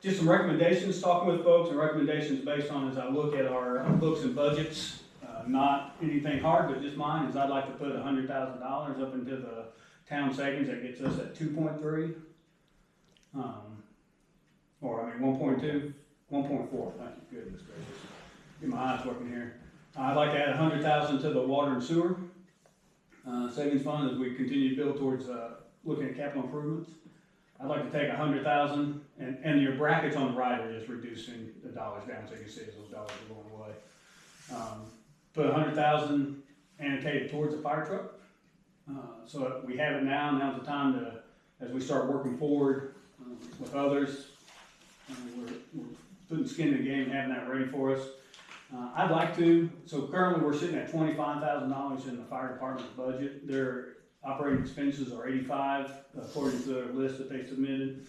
Just some recommendations, talking with folks, and recommendations based on as I look at our books and budgets. Not anything hard, but just mine, is I'd like to put $100,000 up into the town savings. That gets us at 2.3. Or I mean 1.2, 1.4, thank you, goodness gracious. Get my eyes working here. I'd like to add 100,000 to the water and sewer savings fund as we continue to build towards looking at capital improvements. I'd like to take 100,000, and your brackets on the right are just reducing the dollars down, so you can see as those dollars are going away. Put 100,000 annotated towards a fire truck, so that we have it now. Now's the time to, as we start working forward with others, we're putting skin in the game and having that ready for us. I'd like to, so currently we're sitting at $25,000 in the fire department's budget. Their operating expenses are 85, according to their list that they submitted.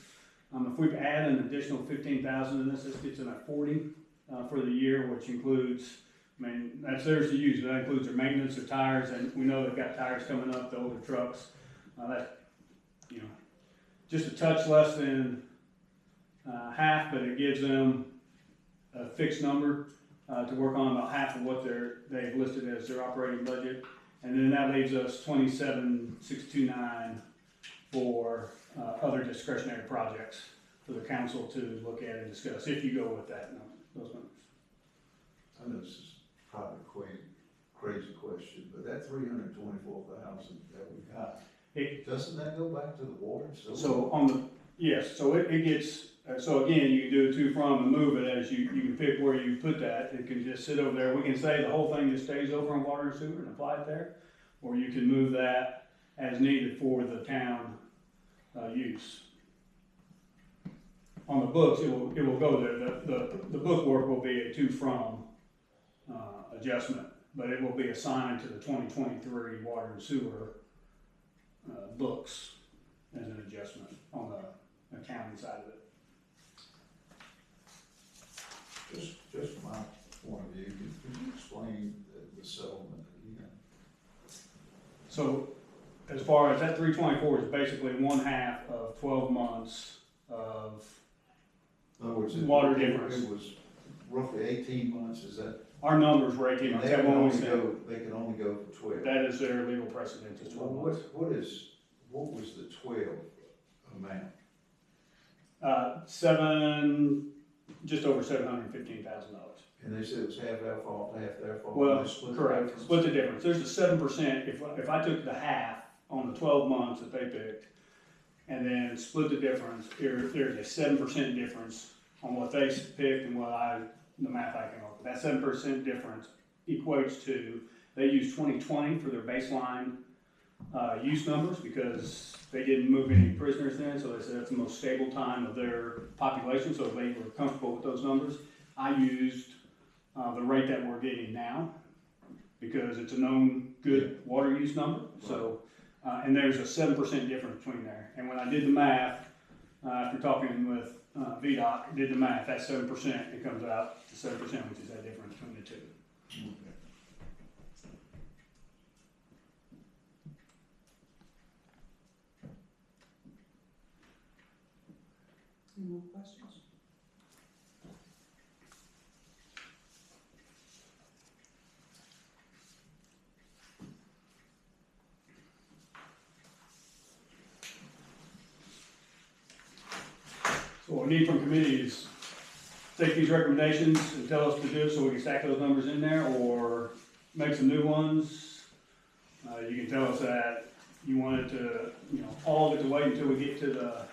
If we add an additional 15,000 in this gets them at 40 for the year, which includes, I mean, that's theirs to use, but that includes their maintenance, their tires, and we know they've got tires coming up, the older trucks. That's, you know, just a touch less than half, but it gives them a fixed number to work on, about half of what they've listed as their operating budget. And then that leaves us 27,629 for other discretionary projects for the council to look at and discuss, if you go with that, those numbers. I know this is probably a crazy question, but that 324,000 that we got, doesn't that go back to the water and sewer? So on the, yes, so it gets, so again, you can do a to from and move it as you can pick where you put that. It can just sit over there. We can say the whole thing just stays over in water and sewer and apply it there, or you can move that as needed for the town use. On the books, it will go there. The book work will be a to from adjustment, but it will be assigned to the 2023 water and sewer books as an adjustment on the accounting side of it. Just from my point of view, could you explain the settlement again? So as far as that 324 is basically 1/2 of 12 months of In other words, water difference. It was roughly 18 months, is that? Our numbers were 18 months. They That can one we only said, go, they can only go for 12. that is their legal precedent, is 12 months. What was the 12 amount? Just over $715,000. And they said it was half our fault, half their fault. Well, and they split the correct. difference? Split the difference. There's a 7%. If I took the half on the 12 months that they picked, and then split the difference, there's a 7% difference on what they picked and the math I came up with. That 7% difference equates to, they used 2020 for their baseline use numbers because they didn't move any prisoners in, so they said that's the most stable time of their population, so they were comfortable with those numbers. I used the rate that we're getting now because it's a known good water use number. So, and there's a 7% difference between there. And when I did the math, after talking with VDOT, did the math, that 7%, it comes out to 7%, which is that difference between the two. Okay. Any more questions? So what we need from committee is take these recommendations and tell us to do it so we can stack those numbers in there, or make some new ones. You can tell us that you want it to, all of it to wait until we get to the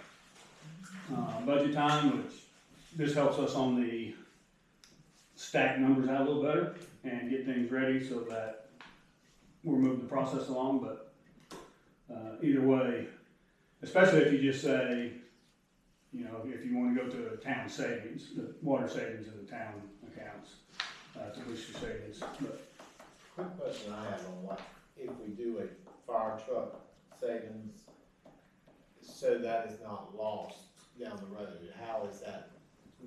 budget time, which this helps us on the stack numbers out a little better and get things ready so that we're moving the process along. But either way, especially if you just say, if you want to go to the town savings, the water savings in the town accounts, to boost your savings. But Quick question I have on what, if we do a fire truck savings, so that is not lost down the road, how is that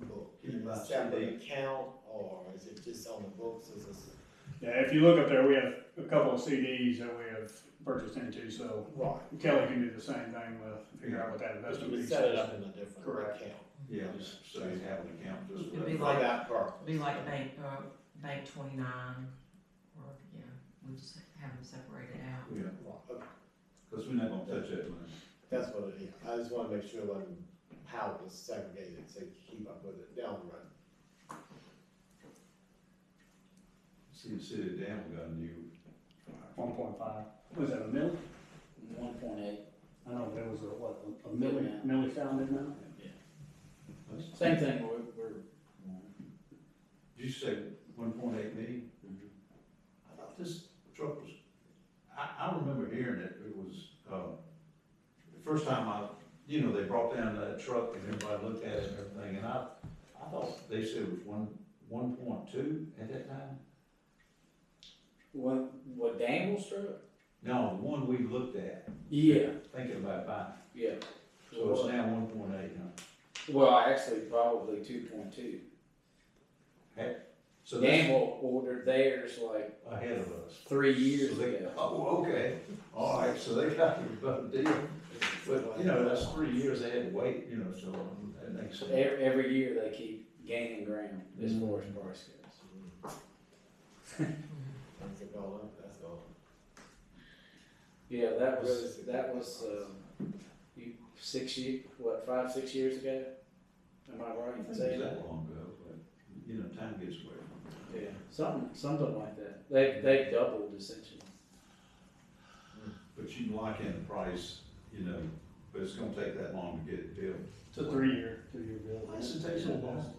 booked? Can you In buy a separate CD? account, or is it just on the books as a? yeah, if you look up there, we have a couple of CDs that we have purchased into, so Right. Kelly can do the same thing with, figure out what that But investment you would piece set it is. up in a different Correct. account. Yeah, just so you have an account just for It'd be that. For like- that purpose. Be like bank 29, or, yeah, we just have them separated out. Yeah, Right, okay. because we're not gonna touch that money. That's what it is. I just wanna make sure like how it was segregated, so you can keep up with it down the road. See, the city of Danville got a new. 1.5. Was that a mill? 1.8. I know, there was a Milli. milli found in now? Same thing, we're Did you say 1.8 million? I thought this truck was, I remember hearing it, it was, the first time they brought down that truck and everybody looked at it and everything, and I thought they said it was 1.2 at that time? what Danville struck? No, the one we looked at, Yeah, thinking about buying, yeah. so it's now 1.8, huh? Well, actually, probably 2.2. So that's Danville ordered theirs like ahead of us. 3 years So they- ago. Oh, okay, all right, so they got a deal, but, that's 3 years they had to wait, so that makes sense. Every year they keep gaining ground as far as price goes. Once it go up, that's all. Yeah, that was 5, 6 years ago? Am I right I in think it saying was that? that long ago, but, time gets away from it. Yeah, something like that. They doubled essentially. But you can lock in the price, but it's gonna take that long to get it built. It's a 2-year bill. Yes, it takes a while.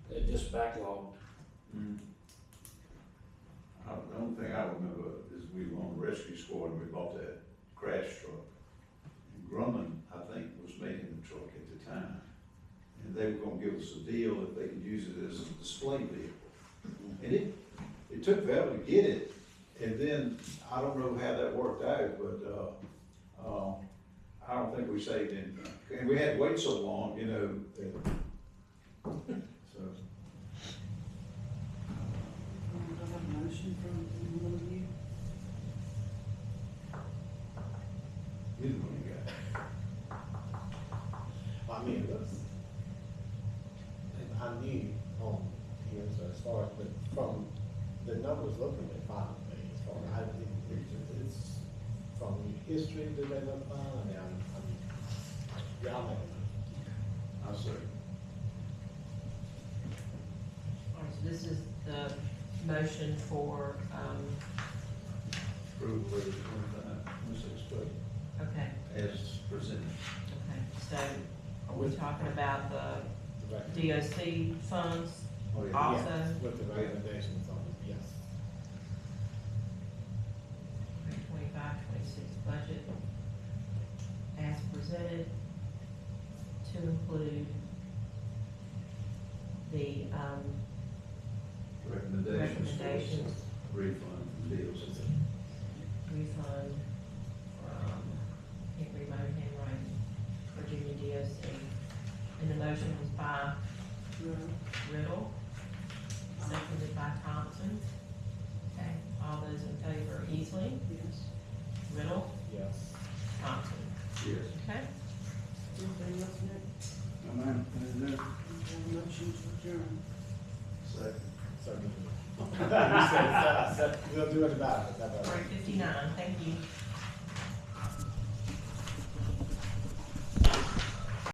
They just backlogged. The only thing I remember is we were on the rescue squad and we bought that crash truck. And Grumman, I think, was making the truck at the time. And they were gonna give us a deal if they could use it as a display vehicle. And it took forever to get it, and then, I don't know how that worked out, but, I don't think we saved any. And we had to wait so long, that, so. Do I have a motion from anyone of you? Neither one you got. I mean, it looks, and I knew on here, so as far as, but from the numbers looking at fine to me, as far as I think it's from history, do they look fine? I mean, y'all make a I say. All right, so this is the motion for, Approve of the 25, 26 budget okay, as presented. okay, so are we talking about the motion. DOC funds Oh, yeah. also? Yes, with the recommendations on it, yes. 25-26 budget as presented to include the, recommendations, Refund from deals. refund from Henry Monahan, Virginia DOC. And the motion was by Riddle, seconded by Thompson. Okay, all those in favor, Easley? Yes. Riddle? Yes. Thompson? Yes. Okay? Anything else, Nick? Oh, man, there's no. Motion to adjourn. Second. So, you said, we'll do it about it. Is that better? 3:59, thank you.